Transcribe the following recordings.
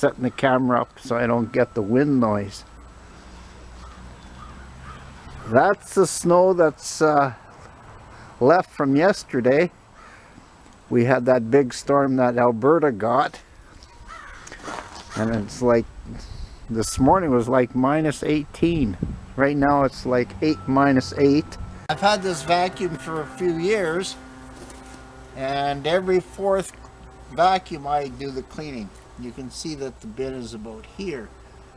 setting the camera up so I don't get the wind noise. That's the snow that's left from yesterday. We had that big storm that Alberta got, and it's like this morning was like -18. Right now it's like -8. I've had this vacuum for a few years, and every fourth vacuum I do the cleaning. You can see that the bin is about here.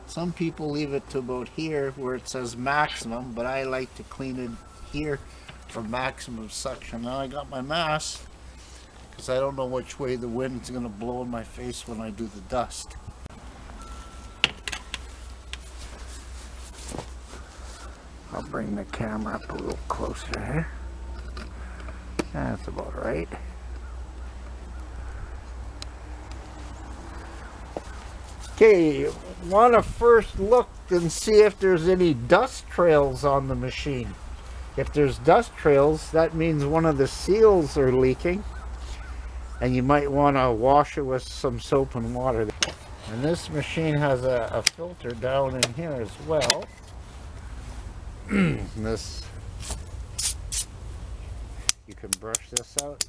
Some people leave it to about here where it says maximum, but I like to clean it here for maximum suction. Now I got my mask because I don't know which way the wind's going to blow in my face when I do the dust. I'll bring the camera up a little closer here. That's about right. Okay, want to first look and see if there's any dust trails on the machine. If there's dust trails, that means one of the seals are leaking, and you might want to wash it with some soap and water. And this machine has a filter down in here as well. This, you can brush this out.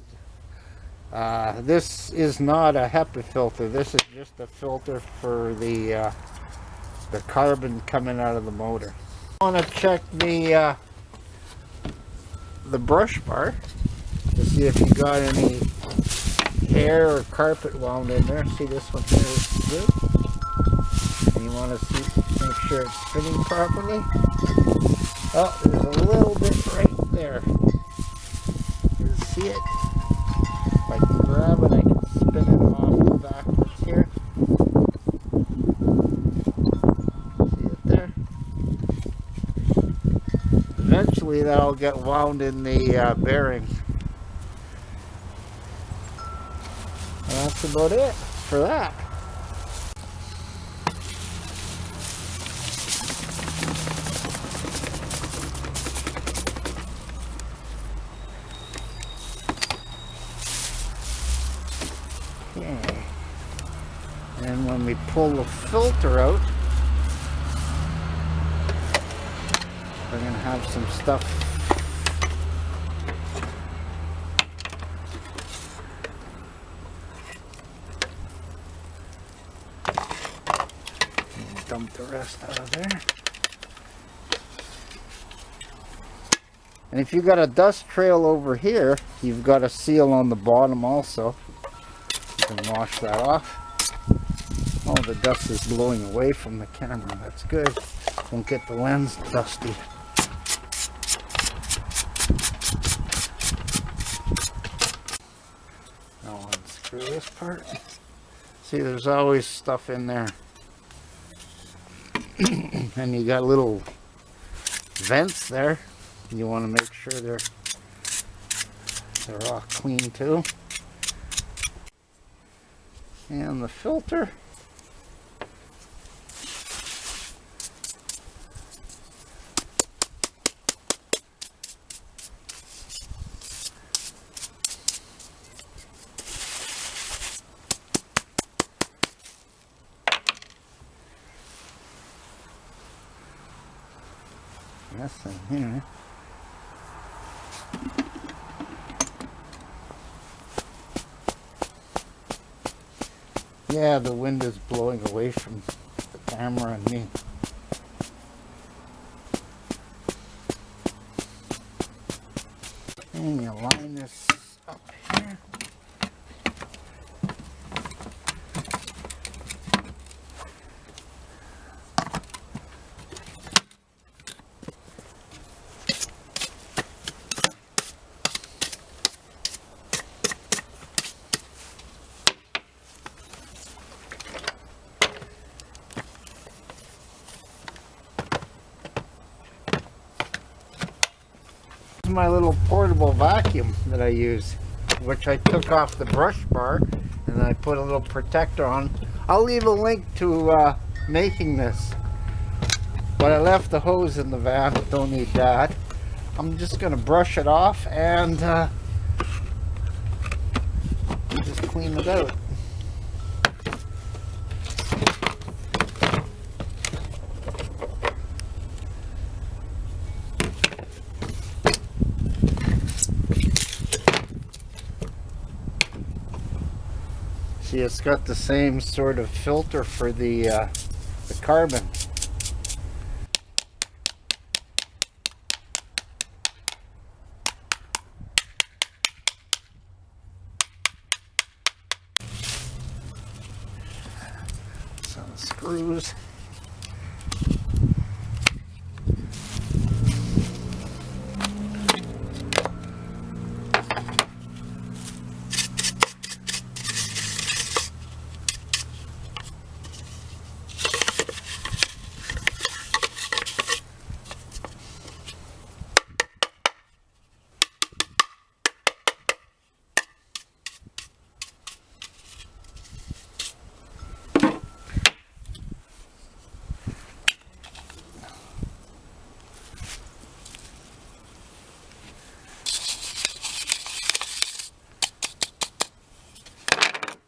This is not a HEPA filter. This is just a filter for the carbon coming out of the motor. I want to check the brush bar to see if you got any hair or carpet wound in there. See, this one here is good. And you want to see, make sure it's fitting properly. Oh, there's a little bit right there. You see it? If I can grab it, I can spin it off backwards here. See it there? Eventually that'll get wound in the bearing. And that's about it for that. Okay. And when we pull the filter out, we're going to have some stuff. Dump the rest out of there. And if you've got a dust trail over here, you've got a seal on the bottom also. You can wash that off. Oh, the dust is blowing away from the camera. That's good. Won't get the lens dusty. Now unscrew this part. See, there's always stuff in there. And you got little vents there. You want to make sure they're all clean too. And the filter. This thing here. Yeah, the wind is blowing away from the camera and me. And you line this up here. My little portable vacuum that I use, which I took off the brush bar and I put a little protector on. I'll leave a link to making this, but I left the hose in the van. Don't need that. I'm just gonna brush it off and just clean it out. See, it's got the same sort of filter for the carbon. Some screws.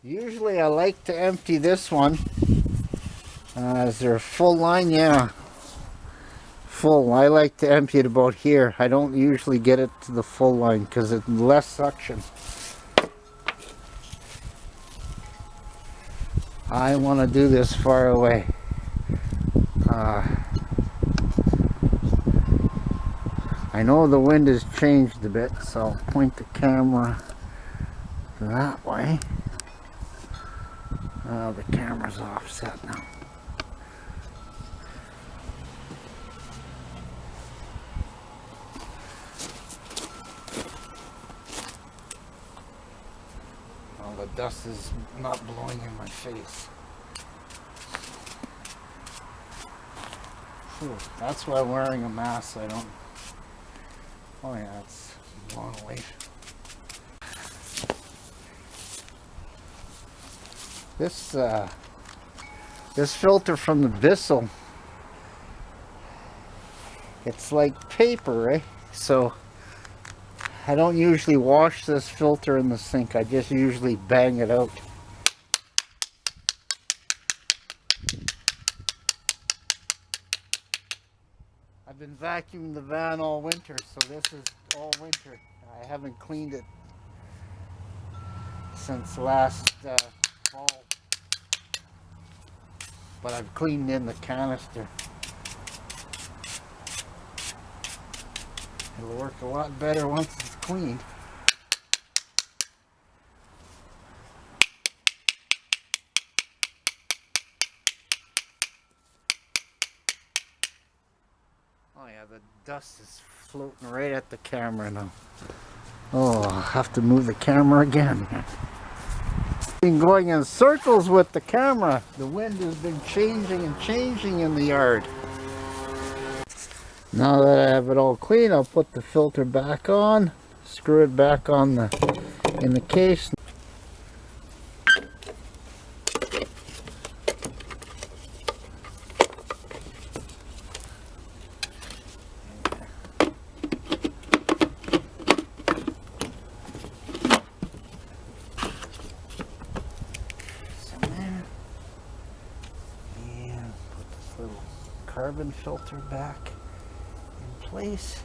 Usually I like to empty this one. Is there a full line? Yeah, full. I like to empty it about here. I don't usually get it to the full line because it's less suction. I want to do this far away. I know the wind has changed a bit, so I'll point the camera that way. The camera's offset now. Well, the dust is not blowing in my face. Whew, that's why I'm wearing a mask. I don't. Oh yeah, it's a long way. This filter from the Bissell, it's like paper, eh? So I don't usually wash this filter in the sink. I just usually bang it out. I've been vacuuming the van all winter, so this is all winter. I haven't cleaned it since last fall. But I've cleaned in the canister. It'll work a lot better once it's cleaned. Oh yeah, the dust is floating right at the camera now. Oh, I'll have to move the camera again. Been going in circles with the camera. The wind has been changing and changing in the yard. Now that I have it all clean, I'll put the filter back on, screw it back on in the case. Carbon filter back in place.